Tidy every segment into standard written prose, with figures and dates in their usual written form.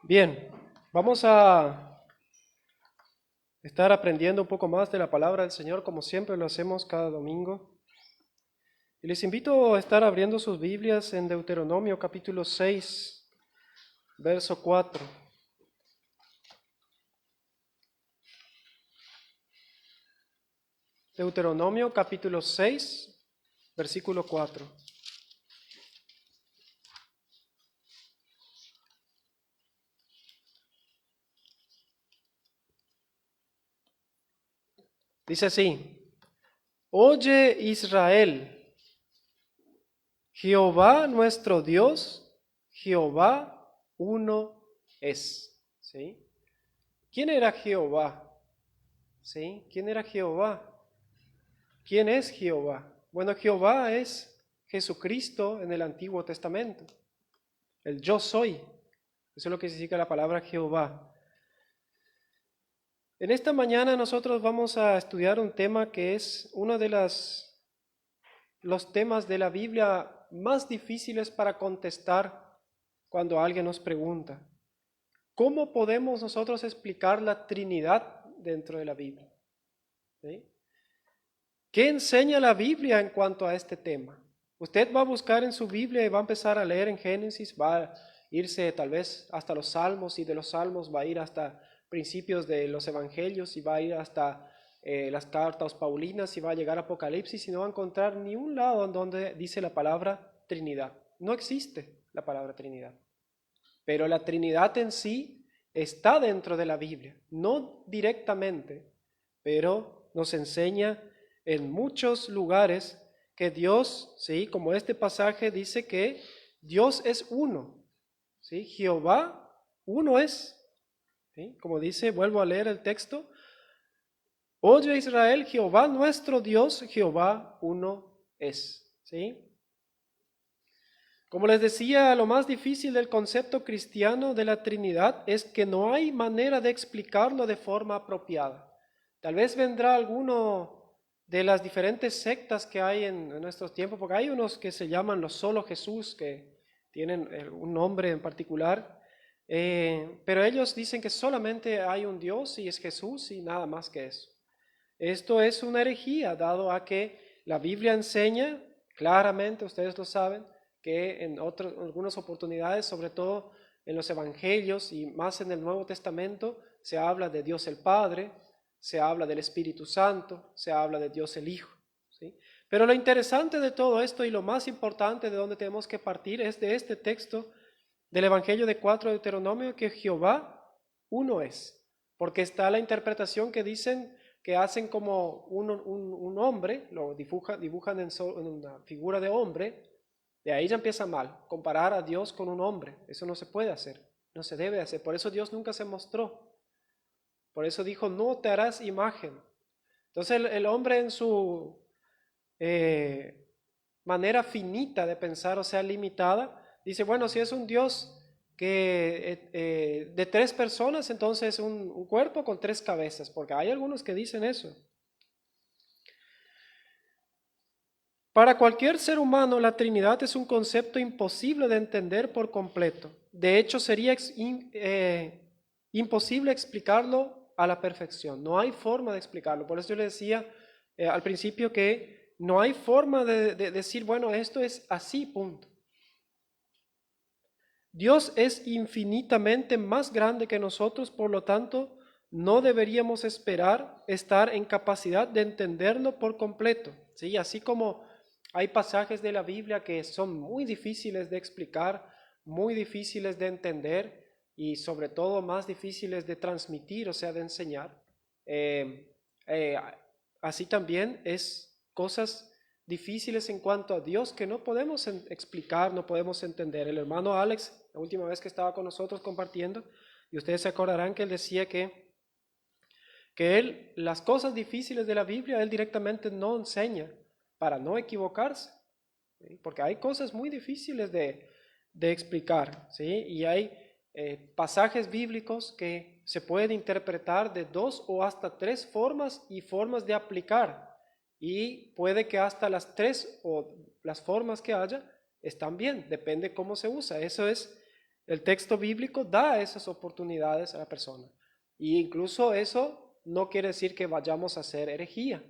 Bien, vamos a estar aprendiendo un poco más de la palabra del Señor, como siempre lo hacemos cada domingo. Y les invito a estar abriendo sus Biblias en Deuteronomio capítulo 6, verso 4. Deuteronomio capítulo 6, versículo 4. Dice así: Oye Israel, Jehová nuestro Dios, Jehová uno es. ¿Sí? ¿Quién era Jehová? ¿Sí? ¿Quién era Jehová? ¿Quién es Jehová? Bueno, Jehová es Jesucristo en el Antiguo Testamento. El yo soy. Eso es lo que significa la palabra Jehová. En esta mañana nosotros vamos a estudiar un tema que es uno de los temas de la Biblia más difíciles para contestar cuando alguien nos pregunta. ¿Cómo podemos nosotros explicar la Trinidad dentro de la Biblia? ¿Sí? ¿Qué enseña la Biblia en cuanto a este tema? Usted va a buscar en su Biblia y va a empezar a leer en Génesis, va a irse tal vez hasta los Salmos y de los Salmos va a ir hasta principios de los Evangelios y va a ir hasta las cartas paulinas y va a llegar a Apocalipsis y no va a encontrar ni un lado en donde dice la palabra Trinidad. No existe la palabra Trinidad. Pero la Trinidad en sí está dentro de la Biblia, no directamente, pero nos enseña en muchos lugares que Dios, ¿sí? Como este pasaje dice que Dios es uno, ¿sí? Jehová uno es, ¿sí? Como dice, vuelvo a leer el texto: Oye Israel, Jehová nuestro Dios, Jehová uno es, ¿sí? Como les decía, lo más difícil del concepto cristiano de la Trinidad es que no hay manera de explicarlo de forma apropiada. Tal vez vendrá alguno de las diferentes sectas que hay en nuestros tiempos, porque hay unos que se llaman los solo Jesús, que tienen un nombre en particular, pero ellos dicen que solamente hay un Dios y es Jesús y nada más que eso. Esto es una herejía, dado a que la Biblia enseña claramente, ustedes lo saben, que en algunas oportunidades, sobre todo en los Evangelios y más en el Nuevo Testamento, se habla de Dios el Padre, se habla del Espíritu Santo, se habla de Dios el Hijo, ¿sí? Pero lo interesante de todo esto y lo más importante de donde tenemos que partir es de este texto del Evangelio de 4 de Deuteronomio, que Jehová uno es, porque está la interpretación que dicen que hacen como un hombre, lo dibujan en una figura de hombre. De ahí ya empieza mal, comparar a Dios con un hombre. Eso no se puede hacer, no se debe hacer. Por eso Dios nunca se mostró. Por eso dijo: no te harás imagen. Entonces el hombre en su eh, manera finita de pensar, o sea, limitada, dice: bueno, si es un Dios que de tres personas, entonces un cuerpo con tres cabezas, porque hay algunos que dicen eso. Para cualquier ser humano, la Trinidad es un concepto imposible de entender por completo. De hecho, sería imposible explicarlo a la perfección. No hay forma de explicarlo. Por eso yo le decía al principio que no hay forma de decir, bueno, esto es así, punto. Dios es infinitamente más grande que nosotros, por lo tanto, no deberíamos esperar estar en capacidad de entenderlo por completo. ¿Sí? Así como hay pasajes de la Biblia que son muy difíciles de explicar, muy difíciles de entender y sobre todo más difíciles de transmitir, o sea, de enseñar. Eh, eh, Así también es cosas difíciles en cuanto a Dios que no podemos explicar, no podemos entender. El hermano Alex, la última vez que estaba con nosotros compartiendo, y ustedes se acordarán que él decía que él, las cosas difíciles de la Biblia, él directamente no enseña para no equivocarse, ¿sí? Porque hay cosas muy difíciles de explicar, ¿sí? Y hay pasajes bíblicos que se pueden interpretar de dos o hasta tres formas y formas de aplicar. Y puede que hasta las tres o las formas que haya están bien, depende cómo se usa. Eso es El texto bíblico da esas oportunidades a la persona. Y incluso eso no quiere decir que vayamos a hacer herejía.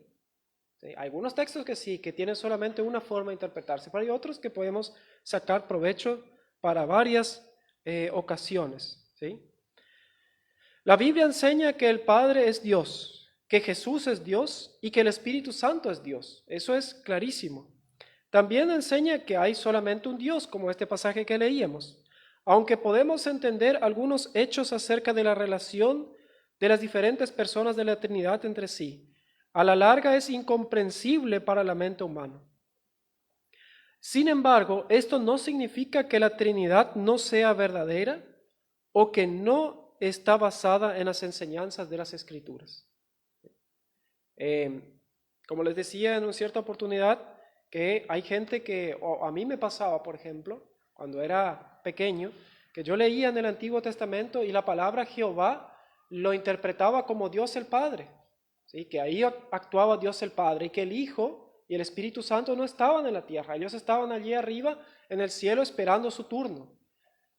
¿Sí? Hay algunos textos que sí, que tienen solamente una forma de interpretarse, pero hay otros que podemos sacar provecho para varias ocasiones. ¿Sí? La Biblia enseña que el Padre es Dios, que Jesús es Dios y que el Espíritu Santo es Dios. Eso es clarísimo. También enseña que hay solamente un Dios, como este pasaje que leíamos. Aunque podemos entender algunos hechos acerca de la relación de las diferentes personas de la Trinidad entre sí, a la larga es incomprensible para la mente humana. Sin embargo, esto no significa que la Trinidad no sea verdadera o que no está basada en las enseñanzas de las Escrituras. Como les decía en una cierta oportunidad, que hay gente que, o a mí me pasaba, por ejemplo, cuando era pequeño, que yo leía en el Antiguo Testamento y la palabra Jehová lo interpretaba como Dios el Padre, ¿sí? Que ahí actuaba Dios el Padre y que el Hijo y el Espíritu Santo no estaban en la tierra, ellos estaban allí arriba en el cielo esperando su turno.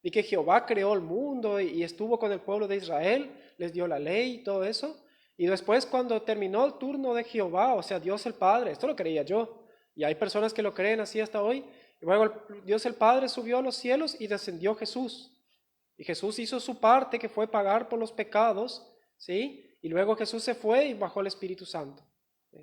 Y que Jehová creó el mundo y estuvo con el pueblo de Israel, les dio la ley y todo eso. Y después cuando terminó el turno de Jehová, o sea, Dios el Padre, esto lo creía yo, y hay personas que lo creen así hasta hoy, y luego Dios el Padre subió a los cielos y descendió Jesús. Y Jesús hizo su parte, que fue pagar por los pecados, ¿sí? Y luego Jesús se fue y bajó el Espíritu Santo.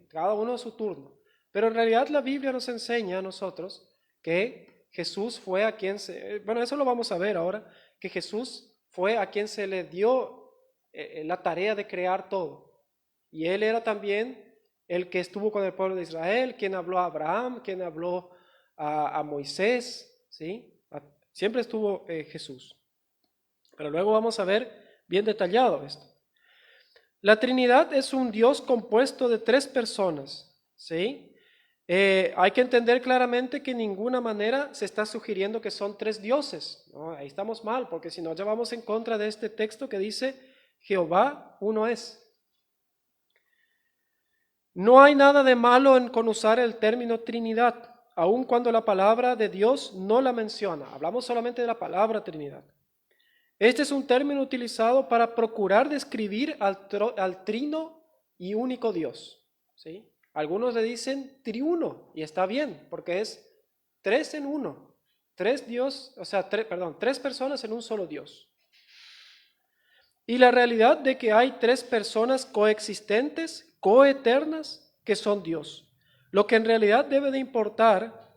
Cada uno a su turno. Pero en realidad la Biblia nos enseña a nosotros que Jesús fue a quien bueno, eso lo vamos a ver ahora, que Jesús fue a quien se le dio la tarea de crear todo. Y Él era también el que estuvo con el pueblo de Israel, quien habló a Abraham, quien habló a Moisés, ¿sí? Siempre estuvo Jesús. Pero luego vamos a ver bien detallado esto. La Trinidad es un Dios compuesto de 3 personas, ¿sí? Hay que entender claramente que en ninguna manera se está sugiriendo que son 3 dioses, ¿no? Ahí estamos mal, porque si no ya vamos en contra de este texto que dice Jehová uno es. No hay nada de malo con usar el término Trinidad, aun cuando la palabra de Dios no la menciona. Hablamos solamente de la palabra Trinidad. Este es un término utilizado para procurar describir al trino y único Dios, ¿sí? Algunos le dicen triuno, y está bien, porque es 3 en 1. 3 Dios, o sea, 3 personas en un solo Dios. Y la realidad de que hay 3 personas coexistentes, coeternas, que son Dios. Lo que en realidad debe de importar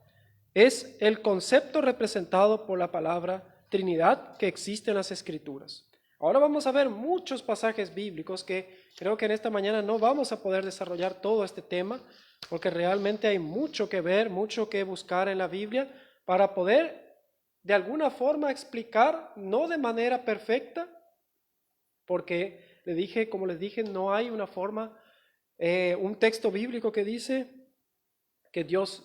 es el concepto representado por la palabra Trinidad que existe en las Escrituras. Ahora vamos a ver muchos pasajes bíblicos que creo que en esta mañana no vamos a poder desarrollar todo este tema, porque realmente hay mucho que ver, mucho que buscar en la Biblia para poder de alguna forma explicar, no de manera perfecta, porque como les dije, no hay una forma, un texto bíblico que dice que Dios,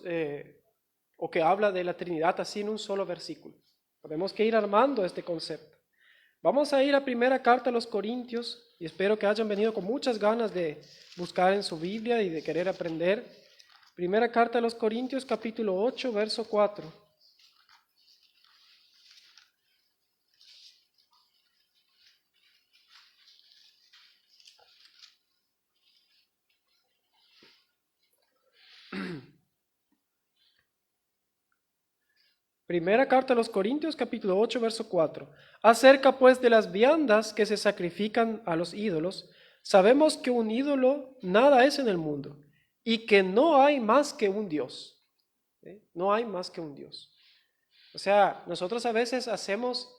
o que habla de la Trinidad así en un solo versículo. Tenemos que ir armando este concepto. Vamos a ir a primera carta a los Corintios y espero que hayan venido con muchas ganas de buscar en su Biblia y de querer aprender. Primera carta a los Corintios, capítulo 8, verso 4. Primera carta a los Corintios, capítulo 8, verso 4. Acerca pues de las viandas que se sacrifican a los ídolos, sabemos que un ídolo nada es en el mundo y que no hay más que un Dios. ¿Sí? No hay más que un Dios. O sea, nosotros a veces hacemos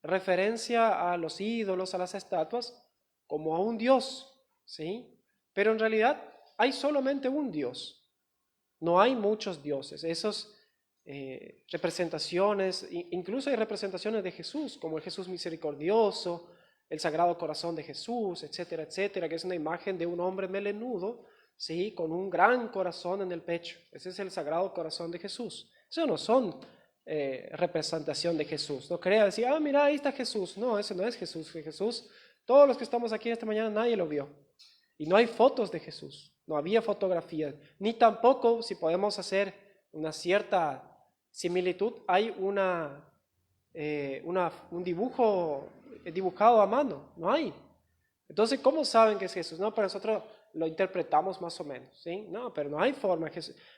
referencia a los ídolos, a las estatuas, como a un Dios, ¿sí? Pero en realidad hay solamente un Dios. No hay muchos dioses. Esos representaciones, incluso hay representaciones de Jesús, como el Jesús misericordioso, el Sagrado Corazón de Jesús, etcétera, etcétera, que es una imagen de un hombre melenudo, ¿sí? Con un gran corazón en el pecho. Ese es el Sagrado Corazón de Jesús. Eso no son representación de Jesús. No crea decir, mira, ahí está Jesús. No, ese no es Jesús. Jesús, todos los que estamos aquí esta mañana, nadie lo vio. Y no hay fotos de Jesús. No había fotografías. Ni tampoco, si podemos hacer una cierta similitud, hay una un dibujo dibujado a mano, no hay. Entonces, ¿cómo saben que es Jesús? No, pero nosotros lo interpretamos más o menos, ¿sí? No, pero no hay forma.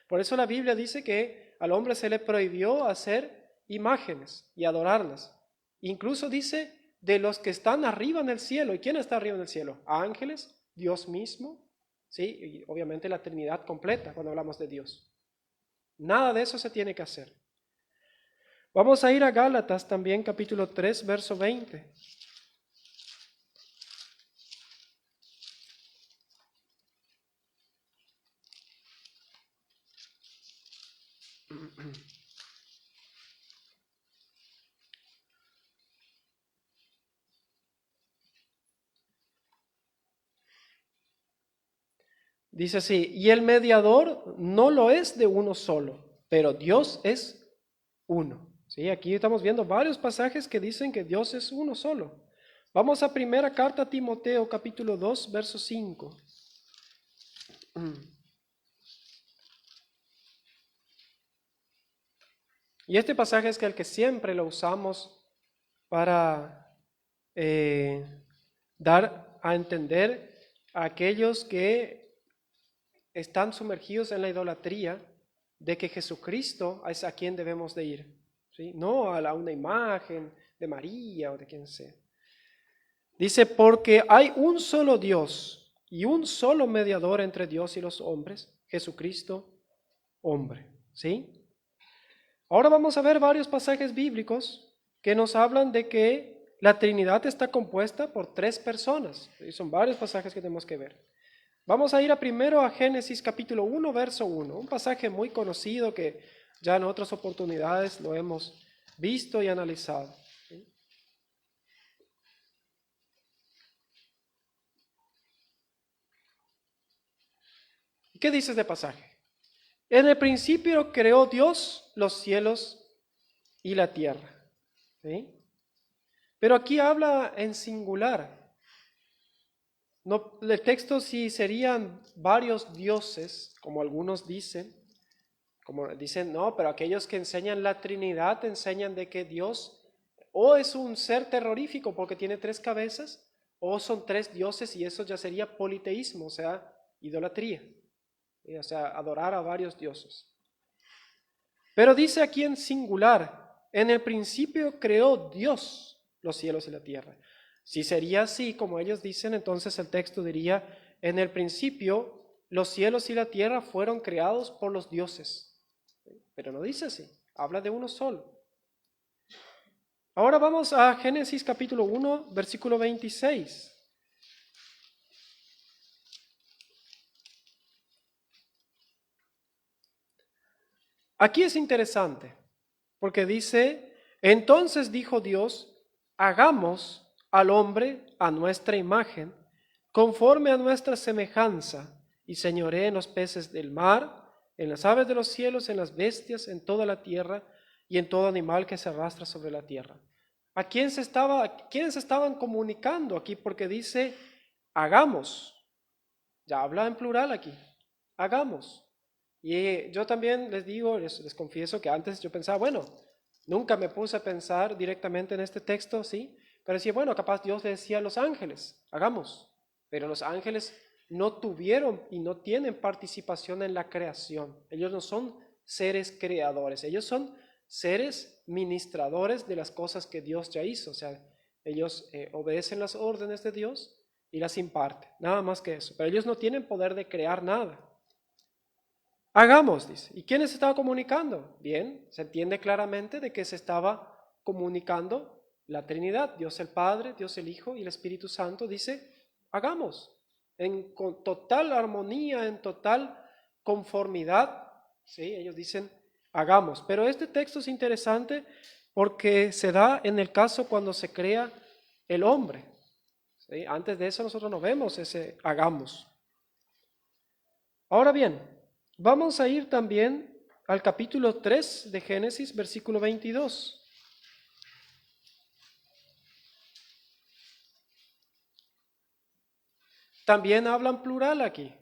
Por eso la Biblia dice que al hombre se le prohibió hacer imágenes y adorarlas. Incluso dice de los que están arriba en el cielo. ¿Y quién está arriba en el cielo? Ángeles, Dios mismo, ¿sí? Y obviamente la Trinidad completa cuando hablamos de Dios. Nada de eso se tiene que hacer. Vamos a ir a Gálatas también, capítulo 3, verso 20. Dice así, y el mediador no lo es de uno solo, pero Dios es uno. ¿Sí? Aquí estamos viendo varios pasajes que dicen que Dios es uno solo. Vamos a primera carta a Timoteo, capítulo 2, verso 5. Y este pasaje es el que siempre lo usamos para dar a entender a aquellos que están sumergidos en la idolatría de que Jesucristo es a quien debemos de ir, ¿sí? No a una imagen de María o de quien sea. Dice, porque hay un solo Dios y un solo mediador entre Dios y los hombres, Jesucristo, hombre, ¿sí? Ahora vamos a ver varios pasajes bíblicos que nos hablan de que la Trinidad está compuesta por 3 personas. Y son varios pasajes que tenemos que ver. Vamos a ir primero a Génesis capítulo 1, verso 1, un pasaje muy conocido que ya en otras oportunidades lo hemos visto y analizado. ¿Qué dice este pasaje? En el principio creó Dios los cielos y la tierra. ¿Sí? Pero aquí habla en singular. No, el texto sí serían varios dioses, como algunos dicen, no, pero aquellos que enseñan la Trinidad enseñan de que Dios o es un ser terrorífico porque tiene 3 cabezas, o son 3 dioses y eso ya sería politeísmo, o sea, idolatría, o sea, adorar a varios dioses. Pero dice aquí en singular, en el principio creó Dios los cielos y la tierra. Si sería así, como ellos dicen, entonces el texto diría, en el principio los cielos y la tierra fueron creados por los dioses. Pero no dice así, habla de uno solo. Ahora vamos a Génesis capítulo 1, versículo 26. Aquí es interesante, porque dice, entonces dijo Dios, hagamos al hombre a nuestra imagen, conforme a nuestra semejanza, y señoree en los peces del mar, en las aves de los cielos, en las bestias, en toda la tierra, y en todo animal que se arrastra sobre la tierra. ¿Quiénes estaban comunicando aquí? Porque dice, hagamos. Ya habla en plural aquí, hagamos. Y yo también les digo, les confieso que antes yo pensaba, bueno, nunca me puse a pensar directamente en este texto, ¿sí? Pero decía, bueno, capaz Dios le decía a los ángeles, hagamos. Pero los ángeles no tuvieron y no tienen participación en la creación. Ellos no son seres creadores, ellos son seres ministradores de las cosas que Dios ya hizo. O sea, ellos obedecen las órdenes de Dios y las imparten, nada más que eso. Pero ellos no tienen poder de crear nada. Hagamos, dice. ¿Y quién se estaba comunicando? Bien, se entiende claramente de que se estaba comunicando la Trinidad, Dios el Padre, Dios el Hijo y el Espíritu Santo. Dice, hagamos, con total armonía, en total conformidad. ¿Sí? Ellos dicen, hagamos. Pero este texto es interesante porque se da en el caso cuando se crea el hombre. ¿Sí? Antes de eso nosotros no vemos ese hagamos. Ahora bien, vamos a ir también al capítulo 3 de Génesis, versículo 22. También hablan plural aquí.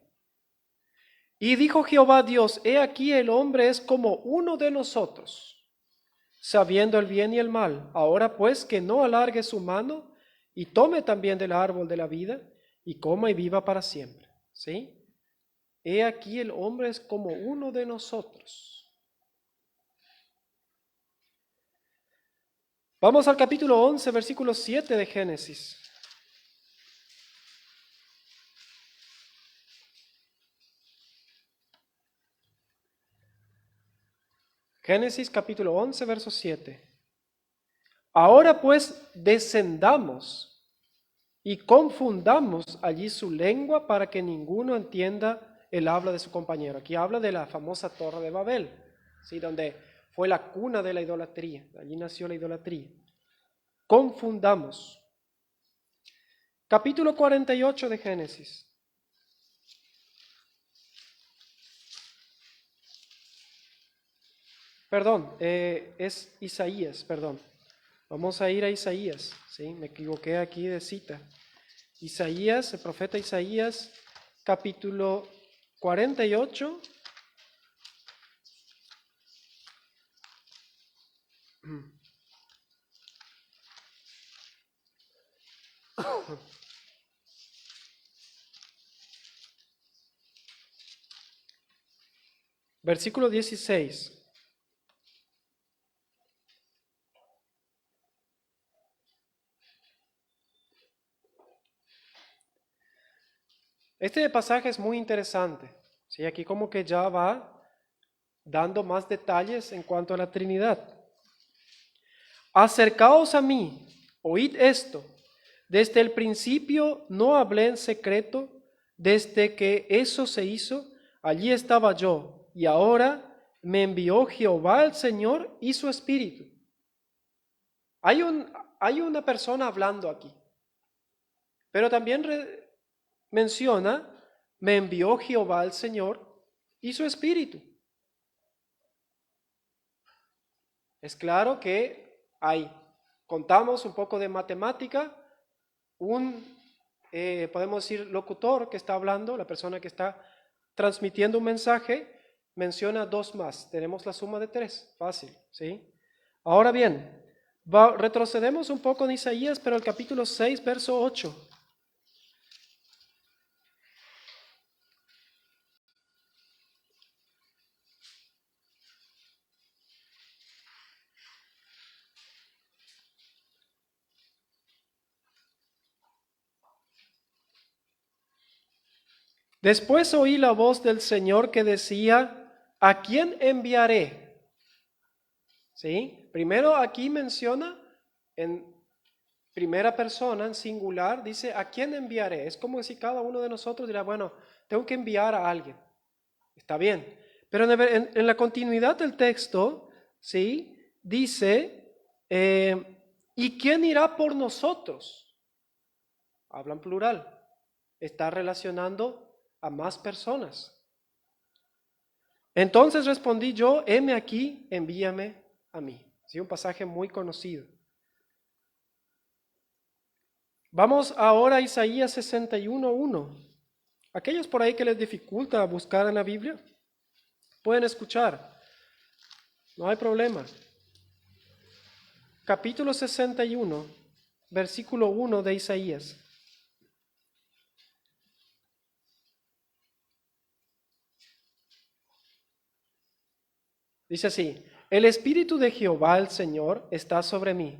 Y dijo Jehová Dios, he aquí el hombre es como uno de nosotros, sabiendo el bien y el mal. Ahora pues que no alargue su mano y tome también del árbol de la vida y coma y viva para siempre. ¿Sí? He aquí el hombre es como uno de nosotros. Vamos al capítulo 11, versículo 7 de Génesis. Génesis capítulo 11, verso 7. Ahora pues descendamos y confundamos allí su lengua para que ninguno entienda el habla de su compañero. Aquí habla de la famosa Torre de Babel, ¿sí? Donde fue la cuna de la idolatría. Allí nació la idolatría. Confundamos. Capítulo 48 de Génesis. Perdón, es Isaías, perdón. Vamos a ir a Isaías, ¿sí? Me equivoqué aquí de cita. Isaías, el profeta Isaías, capítulo 48. Versículo 16. Este pasaje es muy interesante, ¿sí? Aquí como que ya va dando más detalles en cuanto a la Trinidad. Acercaos a mí, oíd esto. Desde el principio no hablé en secreto, desde que eso se hizo, allí estaba yo, y ahora me envió Jehová el Señor y su Espíritu. Hay una persona hablando aquí, pero también menciona, me envió Jehová el Señor y su Espíritu. Es claro que contamos un poco de matemática, podemos decir locutor que está hablando, la persona que está transmitiendo un mensaje, menciona dos más, tenemos la suma de 3, fácil, ¿sí? Ahora bien, retrocedemos un poco en Isaías, pero el capítulo 6, verso 8. Después oí la voz del Señor que decía, ¿a quién enviaré? ¿Sí? Primero aquí menciona en primera persona, en singular, dice, ¿a quién enviaré? Es como si cada uno de nosotros dirá, bueno, tengo que enviar a alguien. Está bien. Pero en la continuidad del texto, ¿sí? Dice, ¿y quién irá por nosotros? Habla en plural. Está relacionando a más personas. Entonces respondí yo, heme aquí, envíame a mí. Sí, un pasaje muy conocido. Vamos ahora a Isaías 61:1. Aquellos por ahí que les dificulta buscar en la Biblia, pueden escuchar. No hay problema. Capítulo 61, versículo 1 de Isaías. Dice así, el Espíritu de Jehová el Señor está sobre mí,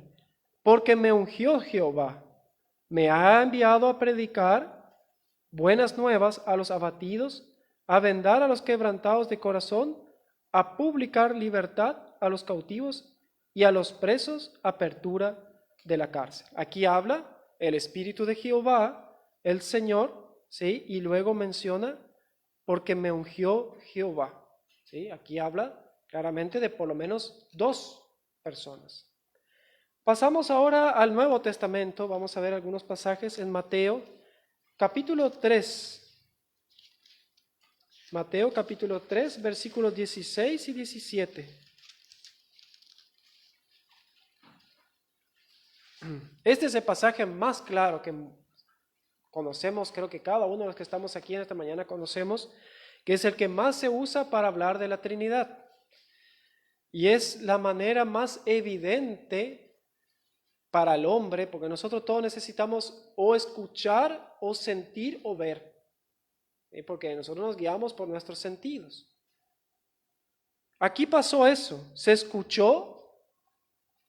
porque me ungió Jehová, me ha enviado a predicar buenas nuevas a los abatidos, a vendar a los quebrantados de corazón, a publicar libertad a los cautivos y a los presos apertura de la cárcel. Aquí habla el Espíritu de Jehová, el Señor, ¿sí? Y luego menciona, porque me ungió Jehová, ¿sí? Aquí habla claramente de por lo menos 2 personas. Pasamos ahora al Nuevo Testamento. Vamos a ver algunos pasajes en Mateo, capítulo 3. Mateo, capítulo 3, versículos 16 y 17. Este es el pasaje más claro que conocemos, creo que cada uno de los que estamos aquí en esta mañana conocemos, que es el que más se usa para hablar de la Trinidad. Y es la manera más evidente para el hombre, porque nosotros todos necesitamos o escuchar, o sentir, o ver. Porque nosotros nos guiamos por nuestros sentidos. Aquí pasó eso, se escuchó